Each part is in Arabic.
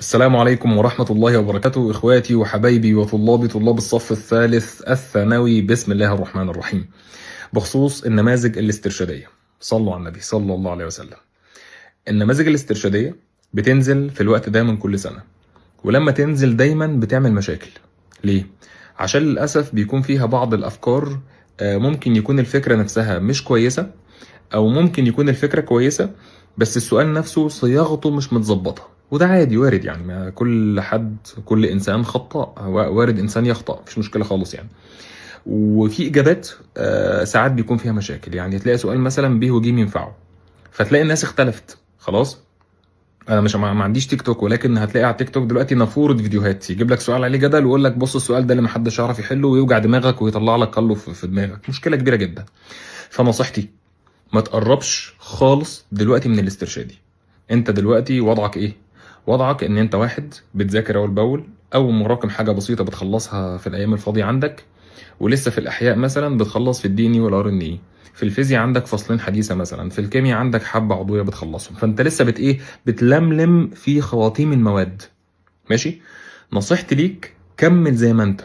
السلام عليكم ورحمة الله وبركاته، إخواتي وحبايبي وطلابي طلاب الصف الثالث الثانوي، بسم الله الرحمن الرحيم. بخصوص النماذج الاسترشادية، صلوا على النبي صلى الله عليه وسلم. النماذج الاسترشادية بتنزل في الوقت ده من كل سنة، ولما تنزل دايما بتعمل مشاكل. ليه؟ عشان للأسف بيكون فيها بعض الأفكار، ممكن يكون الفكرة نفسها مش كويسة، أو ممكن يكون الفكرة كويسة بس السؤال نفسه صياغته مش متظبطة. وده عادي، وارد يعني، ما كل انسان خطاء، وارد انسان يخطأ، مش مشكله خالص يعني. وفي اجابات ساعات بيكون فيها مشاكل، يعني تلاقي سؤال مثلا ب وج ينفعوا، فتلاقي الناس اختلفت. خلاص، انا مش ما عنديش تيك توك، ولكن هتلاقي على تيك توك دلوقتي نافوره فيديوهات يجيب لك سؤال عليه جدل ويقول لك بص السؤال ده اللي محدش يعرف يحله، ويوجع دماغك ويطلع لك قله في دماغك. مشكله كبيره جدا. فنصيحتي ما تقربش خالص دلوقتي من الاسترشادي. انت دلوقتي وضعك ايه؟ وضعك ان انت واحد بتذاكر اول باول، او مراكم حاجه بسيطه بتخلصها في الايام الفاضيه عندك، ولسه في الاحياء مثلا بتخلص في الدي ان اي والار ان اي، في الفيزياء عندك فصلين حديثه مثلا، في الكيمياء عندك حبه عضويه بتخلصهم، فانت لسه بتلملم في خواتيم المواد. ماشي؟ نصيحتي ليك كمل زي ما انت،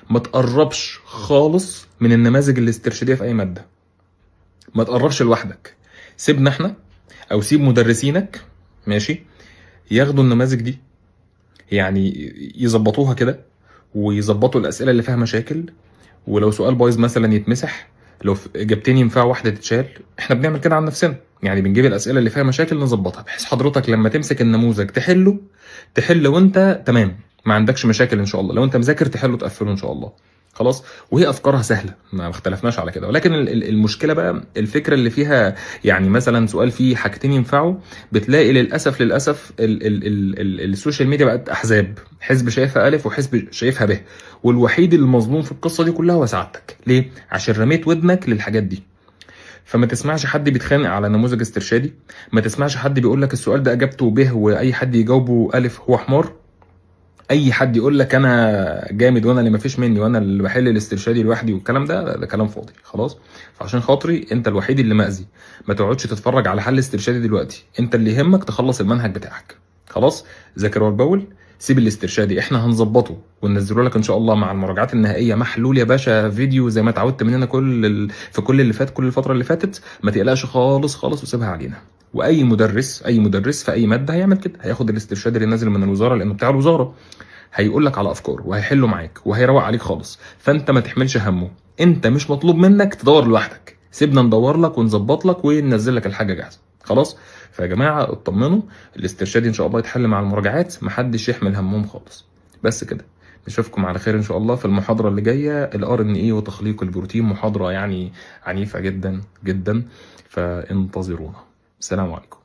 ما تقربش خالص من النماذج الاسترشاديه في اي ماده. ما تقربش لوحدك، سيبنا احنا او سيب مدرسينك، ماشي، ياخدوا النماذج دي، يعني يظبطوها كده، ويظبطوا الاسئله اللي فيها مشاكل. ولو سؤال بايظ مثلا يتمسح، لو اجابتين ينفع واحده تتشال. احنا بنعمل كده عن نفسنا، يعني بنجيب الاسئله اللي فيها مشاكل نظبطها، بحيث حضرتك لما تمسك النموذج تحل وانت تمام، ما عندكش مشاكل ان شاء الله. لو انت مذاكر تحله تقفله ان شاء الله. خلاص. وهي افكارها سهله، ما اختلفناش على كده، ولكن المشكله بقى الفكره اللي فيها، يعني مثلا سؤال فيه حاجتين ينفعوا، بتلاقي للاسف السوشيال ميديا بقت احزاب، حزب شايفها الف وحزب شايفها ب، والوحيد المظلوم في القصه دي كلها هو سعادتك. ليه؟ عشان رميت ودنك للحاجات دي. فما تسمعش حد بيتخانق على نموذج استرشادي، ما تسمعش حد بيقول لك السؤال ده اجابته ب واي حد يجاوبه الف هو حمار. اي حد يقول لك انا جامد وانا اللي مفيش مني وانا اللي بحل الاسترشادي لوحدي والكلام ده كلام فاضي. خلاص. فعشان خاطري انت الوحيد اللي مأذي، ما تقعدش تتفرج على حل استرشادي دلوقتي، انت اللي يهمك تخلص المنهج بتاعك. خلاص. ذاكر والبول، سيب الاسترشادي احنا هنظبطه وننزله لك ان شاء الله مع المراجعات النهائيه محلول يا باشا، فيديو زي ما اتعودت مننا في كل اللي فات، كل الفتره اللي فاتت. ما تقلقش خالص خالص وسيبها علينا. واي مدرس في اي ماده هيعمل كده، هياخد الاسترشاد اللي نازل من الوزاره لانه بتاع الوزاره، هيقول لك على افكار وهيحله معاك وهيروق عليك خالص. فانت ما تحملش همه، انت مش مطلوب منك تدور لوحدك، سيبنا ندور لك ونظبط لك وننزل لك الحاجه جاهزه. خلاص. فيا جماعه اطمنوا، الاسترشاد ان شاء الله يتحل مع المراجعات، محدش يحمل همهم خالص. بس كده. نشوفكم على خير ان شاء الله في المحاضره اللي جايه، الار ان اي وتخليق البروتين، محاضره يعني عنيفه جدا جدا، فانتظرونا. السلام عليكم.